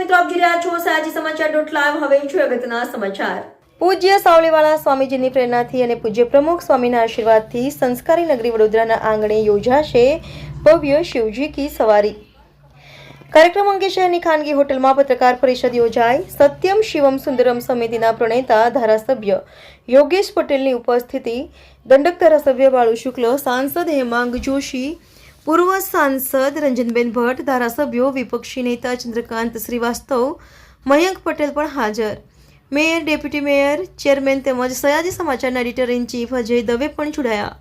મિત્રો, આપ જોઈ રહ્યા છો સયાજી સમાચાર.live. હવે જોઈએ અગત્યના સમાચાર. પૂજ્ય સાવલીવાળા સ્વામીજીની પ્રેરણાથી અને પૂજ્ય પ્રમુખ સ્વામીના આશીર્વાદથી સંસ્કારી નગરી વડોદરાના આંગણે યોજાશે ભવ્ય શિવજી કી સવારી. કાર્યક્રમ અંગે શહેરની ખાનગી હોટલમાં પત્રકાર પરિષદ યોજાઈ. સત્યમ શિવમ સુંદરમ સમિતિના પ્રણેતા ધારાસભ્ય યોગેશ પટેલની ઉપસ્થિતિ, દંડક ધારાસભ્ય બાળુ શુક્લ, સાંસદ હેમાંગ જોશી, પૂર્વ સાંસદ રંજનબેન ભટ્ટ, ધારાસભ્યો વિપક્ષી નેતા ચંદ્રકાંત શ્રીવાસ્તવ, મયંક પટેલ પણ હાજર. મેયર, ડેપ્યુટી મેયર, ચેરમેન તેમજ સયાજી સમાચારના editor in chief Ajay Dave પણ જોડાયા.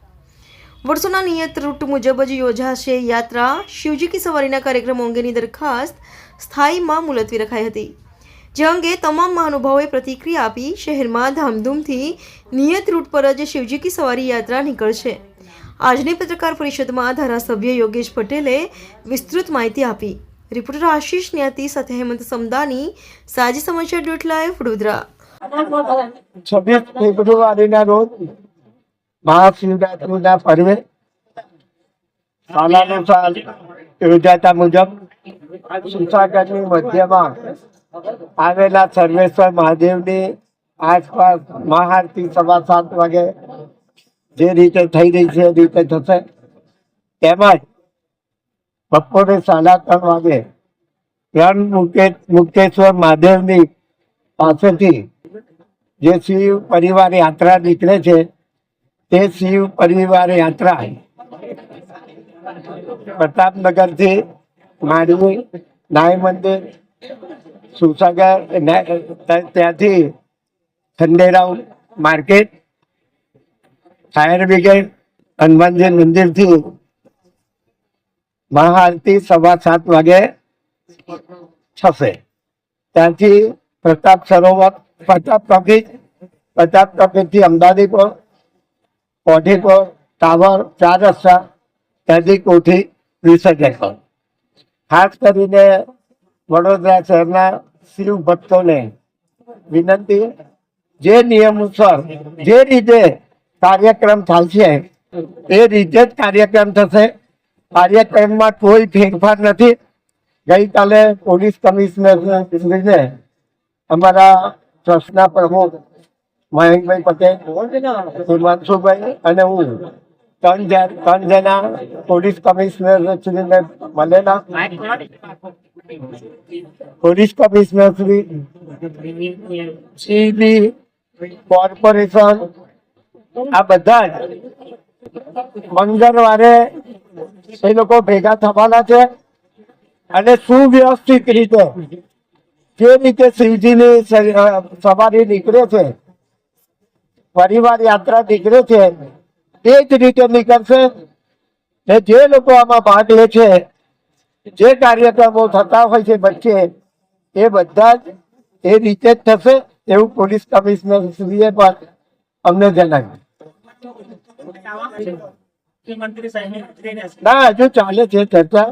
વર્ષોના નિયત રૂટ મુજબ જ યોજાશે યાત્રા. શિવજી કી સવારીના કાર્યક્રમો અંગેની દરખાસ્ત સ્થાયીમાં મુલતવી રખાઈ હતી, જે અંગે તમામ મહાનુભાવોએ પ્રતિક્રિયા આપી. શહેરમાં ધામધૂમથી નિયત રૂટ પર જ શિવજી કી સવારી યાત્રા નીકળશે. આજની પત્રકાર પરિષદમાં ધારાસભ્ય યોગેશ પટેલે વિસ્તૃત માહિતી આપી. રિપોર્ટર આશીષ ન્યાતી સાથે હેમંત સમદાની, સાજી સમાચાર.live, વડોદરા. 26 ફેબ્રુઆરીના રોજ મહાશિવરાત્રિના પર્વે સાલાનુસાર યોજાતા મુજબ સુસાગરની મધ્યમાં આવેલા સર્વેશ્વર મહાદેવની આસપાસ મહાઆરતી 7:15 વાગે જે રીતે થઈ રહી છે એ રીતે થશે. તેમજ બપોરે 3:30 વાગે મુક્તેશ્વર મહાદેવની પાસેથી જે શિવ પરિવાર યાત્રા નીકળે છે તે શિવ પરિવાર યાત્રા પ્રતાપનગરથી માંડવી, નાય મંદિર, સુસાગર, ત્યાંથી Khanderao market, fire brigade, Hanumanji મંદિરથી મહાઆરતી 7:15 વાગે થશે. ત્યાંથી પ્રતાપ સરોવર, પ્રતાપ ટોકીઝથી અમદાવાદીપુર, કોઠીપુર, ટાવર, 4 રસ્તા, ત્યાંથી કોઠી વિસર્જન. ખાસ કરીને વડોદરા શહેરના શિવ ભક્તોને વિનંતી, જે નિયમોસર જે રીતે કાર્યક્રમ થાય છે એ રીતે જ કાર્યક્રમ થશે. કાર્યક્રમમાં કોઈ ફેરફાર નથી. ગઈકાલે પોલીસ કમિશનરને અમારા ટ્રસ્ટના પ્રમુખ મયંકભાઈ પટેલ, હિમાંશુભાઈ અને હું 3 જણા પોલીસ કમિશનર શ્રીને મળેલા. Police commissioner Shri, CB, corporation, આ બધા જ મંગળવારે એ લોકો ભેગા થવાના છે અને સુવ્યવસ્થિત રીતે જે રીતે શિવજીની સવારી નીકળે છે, પરિવાર યાત્રા નીકળે છે, તે જ રીતે નીકળશે. જે લોકો આમાં ભાગ લે છે, જે કાર્યક્રમો થતા હોય છે વચ્ચે, એ બધા જ એ રીતે જ થશે એવું પોલીસ કમિશનર શ્રીએ પણ અમને જણાવ્યું. ના, હજુ ચાલે છે ચર્ચા.